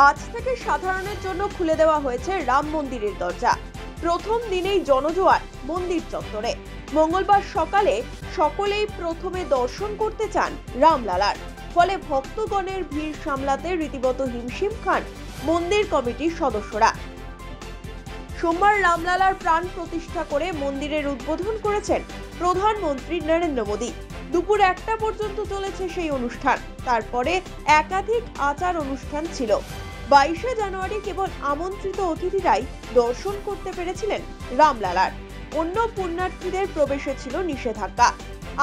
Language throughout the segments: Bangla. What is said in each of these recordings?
আজ থেকে সাধারণের জন্য খুলে দেওয়া হয়েছে রাম মন্দিরের দরজা। প্রথম দিনেই জনজোয়ার মন্দির চত্বরে। মঙ্গলবার সকালে সকলেই প্রথমে দর্শন করতে চান রামলালার, ফলে ভক্তগণের ভিড় সামলাতে রীতিমতো হিমশিম খান মন্দির কমিটির সদস্যরা। সোমবার রামলালার প্রাণ প্রতিষ্ঠা করে মন্দিরের উদ্বোধন করেছেন প্রধানমন্ত্রী নরেন্দ্র মোদী। দুপুর 1টা পর্যন্ত চলেছে সেই অনুষ্ঠান। তারপরে একাধিক আচার অনুষ্ঠান ছিল। 22শে জানুয়ারি কেবল আমন্ত্রিত অতিথিরাই দর্শন করতে পেরেছিলেন রামলালার। অন্য পুণ্যার্থীদের প্রবেশে ছিল নিষেধাজ্ঞা।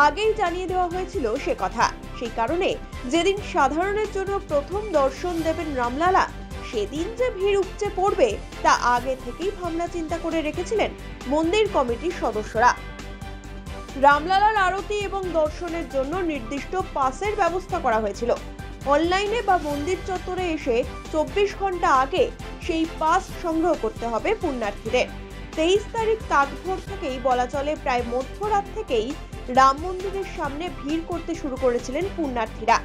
আগেই জানিয়ে দেওয়া হয়েছিল সে কথা। সেই কারণে যেদিন সাধারণের জন্য প্রথম দর্শন দেবেন রামলালা, সেদিন যে ভিড় উপচে পড়বে তা আগে থেকেই ভাবনা চিন্তা করে রেখেছিলেন মন্দির কমিটির সদস্যরা। রামলালার আরতি এবং দর্শনের জন্য নির্দিষ্ট পাসের ব্যবস্থা করা হয়েছিল। অনলাইনে বা মন্দির চত্বরে এসে 24 ঘন্টা আগে সেই পাস সংগ্রহ করতে হবে পুণ্যার্থীদের। 23 তারিখ তাকভোর থেকেই বলা চলে প্রায় মধ্যরাত থেকেই রাম মন্দিরের সামনে ভিড় করতে শুরু করেছিলেন পুণ্যার্থীরা।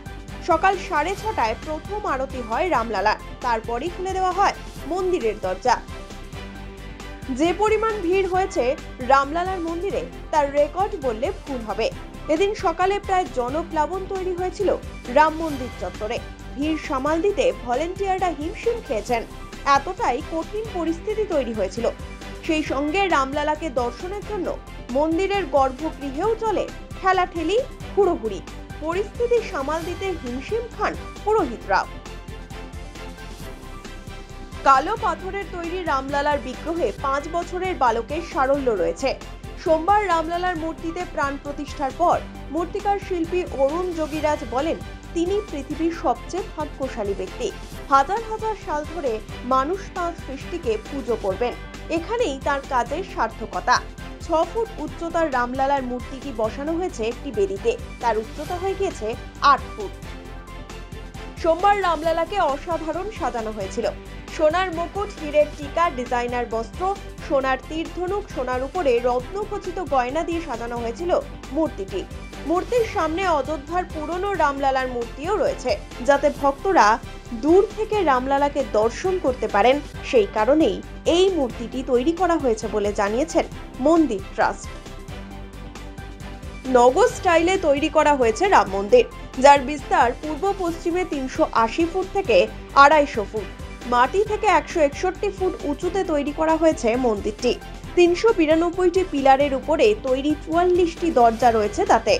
সকাল 6:30টায় প্রথম আরতি হয় রামলালা, তারপরই খুলে দেওয়া হয় মন্দিরের দরজা। যে পরিমাণ ভিড় হয়েছে রামলালার মন্দিরে তার রেকর্ড বললে ভুল হবে। এদিন সকালে প্রায় জনপ্লাবন তৈরি হয়েছিল রাম মন্দির চত্বরে। ভিড় সামাল দিতে ভলেন্টিয়াররা হিমশিম খেয়েছেন। এতটাই কঠিন পরিস্থিতি তৈরি হয়েছিল। সেই সঙ্গে রামলালাকে দর্শনের জন্য মন্দিরের গর্ভগৃহেও চলে ঠেলাঠেলি, হুড়োহুড়ি। পরিস্থিতি সামাল দিতে হিমশিম খান পুরোহিতরাও। কালো পাথরের তৈরি রামলালার বিগ্রহে 5 বছরের বালকের সারল্য রয়েছে। সোমবার রামলালার মূর্তিতে প্রাণ প্রতিষ্ঠার পর মূর্তিকার শিল্পী অরুণ যোগীরাজ বলেন, তিনি পৃথিবীর সবচেয়ে ভাগ্যশালী ব্যক্তি। হাজার হাজার সাল ধরে মানুষ তাঁর সৃষ্টিকে পুজো করবেন। এখানেই তার কাজের সার্থকতা। 6 ফুট উচ্চতার রামলালার মূর্তিটি বসানো হয়েছে একটি বেদিতে। তার উচ্চতা হয়ে গিয়েছে 8 ফুট। সোমবার রামলালাকে অসাধারণ সাজানো হয়েছিল। সোনার মুকুট, হীরের টিকা, ডিজাইনার বস্ত্র, সোনার তীর ধনুক, সোনার উপরে রত্নখচিত গয়না দিয়ে সাজানো হয়েছিল মূর্তিটি। মূর্তির সামনে অযোধ্যার পুরনো রামলালার মূর্তিও রয়েছে, যাতে ভক্তরা দূর থেকে রামলালাকে দর্শন করতে পারেন। সেই কারণেই এই মূর্তিটি তৈরি করা হয়েছে বলে জানিয়েছেন মন্দির ট্রাস্ট। নগর স্টাইলে তৈরি করা হয়েছে রাম মন্দির, যার বিস্তার পূর্ব পশ্চিমে 380 ফুট থেকে 250 ফুট। মাটি থেকে 161 ফুট উঁচুতে তৈরি করা হয়েছে মন্দিরটি। 392টি পিলারের উপরে তৈরি 44টি দরজা রয়েছে তাতে।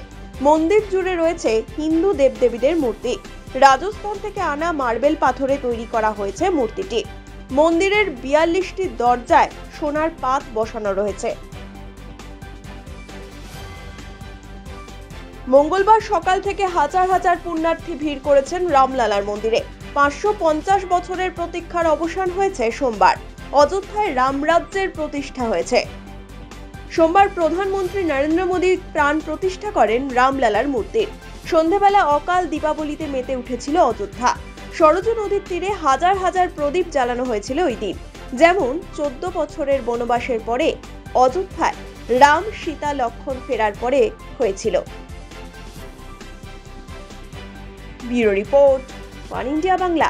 মন্দির জুড়ে রয়েছে হিন্দু দেবদেবীদের মূর্তি। রাজস্থান থেকে আনা মার্বেল পাথরে তৈরি করা হয়েছে মূর্তিটি। মন্দিরের 42টি দরজায় সোনার পাত বসানো রয়েছে। মঙ্গলবার সকাল থেকে হাজার হাজার পুণ্যার্থী ভিড় করেছেন রামলালার মন্দিরে। 550 বছরের প্রতীক্ষার অবসান হয়েছে সোমবার। অযোধ্যায় রামরাজ্যের প্রতিষ্ঠা হয়েছে। সোমবার প্রধানমন্ত্রী নরেন্দ্র মোদী প্রাণ প্রতিষ্ঠা করেন রামলালার মূর্তির। সন্ধ্যাবেলা অকাল দীপাবলিতে মেতে উঠেছিল অযোধ্যা। সরজু নদীর তীরে হাজার হাজার প্রদীপ জ্বালানো হয়েছিল ওই দিন। যেমন 14 বছরের বনবাসের পরে অযোধ্যায় রাম, সীতা, লক্ষ্মণ ফেরার পরে হয়েছিল। Bureau report, one India Bangla.